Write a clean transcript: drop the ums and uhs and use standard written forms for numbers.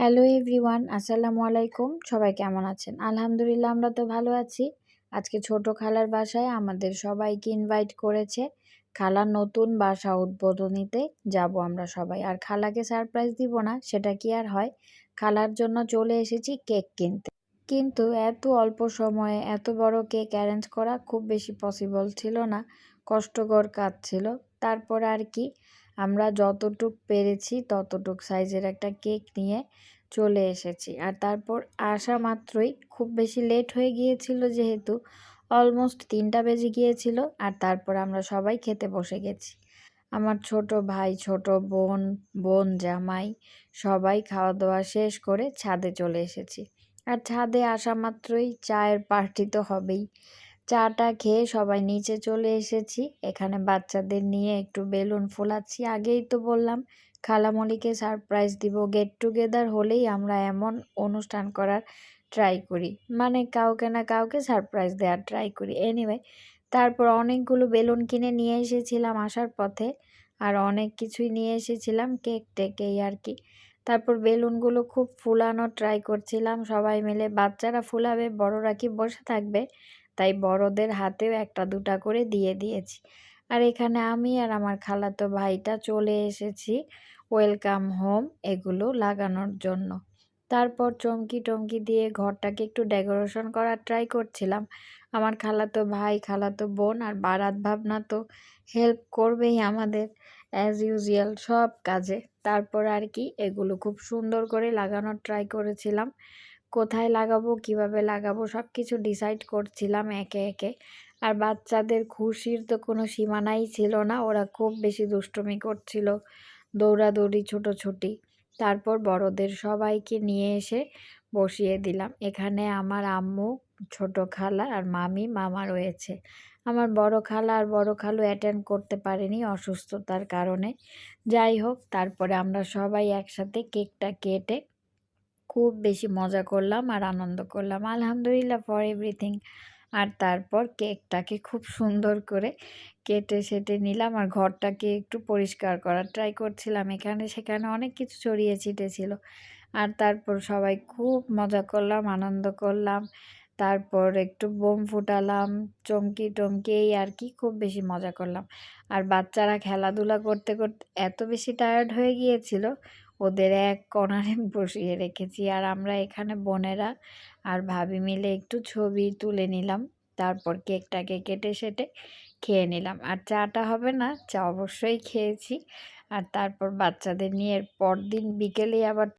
Hello everyone, আসসালামু আলাইকুম। সবাই কেমন আছেন? আলহামদুলিল্লাহ, আমরা তো ভালো আছি। আজকে ছোট খালার বাসায় আমাদের সবাইকে ইনভাইট করেছে। খালার নতুন বাসা উদ্বোধনীতে যাব আমরা সবাই। আর খালাকে সারপ্রাইজ দিব না, সেটা কি আর হয়? খালার জন্য চলে এসেছি কেক কিনতে। কিন্তু এত অল্প সময়ে এত বড় কেক অ্যারেঞ্জ করা খুব বেশি পসিবল ছিল না, কষ্টকর কাজ ছিল। তারপর আর কি, আমরা যতটুক পেরেছি ততটুক সাইজের একটা কেক নিয়ে চলে এসেছি। আর তারপর আসা মাত্রই খুব বেশি লেট হয়ে গিয়েছিল, যেহেতু অলমোস্ট 3টা বেজে গিয়েছিল। আর তারপর আমরা সবাই খেতে বসে গেছি। আমার ছোট ভাই, ছোট বোন, বোন জামাই সবাই খাওয়া দাওয়া শেষ করে ছাদে চলে এসেছি। আর ছাদে আসা মাত্রই চায়ের পার্টি তো হবেই। চাটা খেয়ে সবাই নিচে চলে এসেছি। এখানে বাচ্চাদের নিয়ে একটু বেলুন ফোলাচ্ছি। আগেই তো বললাম খালামণিকে সারপ্রাইজ দিব। গেট টুগেদার হলেই আমরা এমন অনুষ্ঠান করার ট্রাই করি, মানে কাউকে না কাউকে সারপ্রাইজ দেওয়ার ট্রাই করি। এনিওয়ে, তারপর অনেকগুলো বেলুন কিনে নিয়ে এসেছিলাম আসার পথে। আর অনেক কিছুই নিয়ে এসেছিলাম, কেক টেক, এই আর কি। তারপর বেলুনগুলো খুব ফুলানো ট্রাই করছিলাম সবাই মিলে। বাচ্চারা ফুলাবে, বড়রা কি বসে থাকবে, তাই বড়দের হাতেও একটা দুটা করে দিয়ে দিয়েছি। আর এখানে আমি আর আমার খালাতো ভাইটা চলে এসেছি ওয়েলকাম হোম এগুলো লাগানোর জন্য। তারপর চমকি টমকি দিয়ে ঘরটাকে একটু ডেকোরেশন করার ট্রাই করছিলাম। আমার খালাতো ভাই, খালাতো বোন আর বারাত ভাবনা তো হেল্প করবেই আমাদের অ্যাজ ইউজুয়াল সব কাজে। তারপর আর কি, এগুলো খুব সুন্দর করে লাগানোর ট্রাই করেছিলাম। কোথায় লাগাবো, কিভাবে লাগাবো, সব কিছু ডিসাইড করছিলাম একে একে। আর বাচ্চাদের খুশির তো কোনো সীমানাই ছিল না, ওরা খুব বেশি দুষ্টুমি করছিল, দৌড়াদৌড়ি, ছুটোছুটি। তারপর বড়দের সবাইকে নিয়ে এসে বসিয়ে দিলাম। এখানে আমার আম্মু, ছোট খালা আর মামা রয়েছে। আমার বড় খালা আর বড় খালু অ্যাটেন্ড করতে পারেনি অসুস্থতার কারণে। যাই হোক, তারপরে আমরা সবাই একসাথে কেকটা কেটে খুব বেশি মজা করলাম আর আনন্দ করলাম। আলহামদুলিল্লাহ ফর এভরিথিং। আর তারপর কেকটাকে খুব সুন্দর করে কেটে সেটে নিলাম। আর ঘরটাকে একটু পরিষ্কার করার ট্রাই করছিলাম, এখানে সেখানে অনেক কিছু ছড়িয়ে ছিটে ছিল। আর তারপর সবাই খুব মজা করলাম, আনন্দ করলাম। তারপর একটু বোম ফুটালাম, চমকি টমকি, এই আর কি, খুব বেশি মজা করলাম। আর বাচ্চারা খেলাধুলা করতে করতে এত বেশি টায়ার্ড হয়ে গিয়েছিল, ওদের এক কর্নারে বসিয়ে রেখেছি। আর আমরা এখানে বোনেরা আর ভাবি মিলে একটু ছবি তুলে নিলাম। তারপর কেকটাকে কেটে সেটে খেয়ে নিলাম। আর চাটা হবে না, চা অবশ্যই খেয়েছি। আর তারপর বাচ্চাদের নিয়ে পরদিন বিকেলেই আবার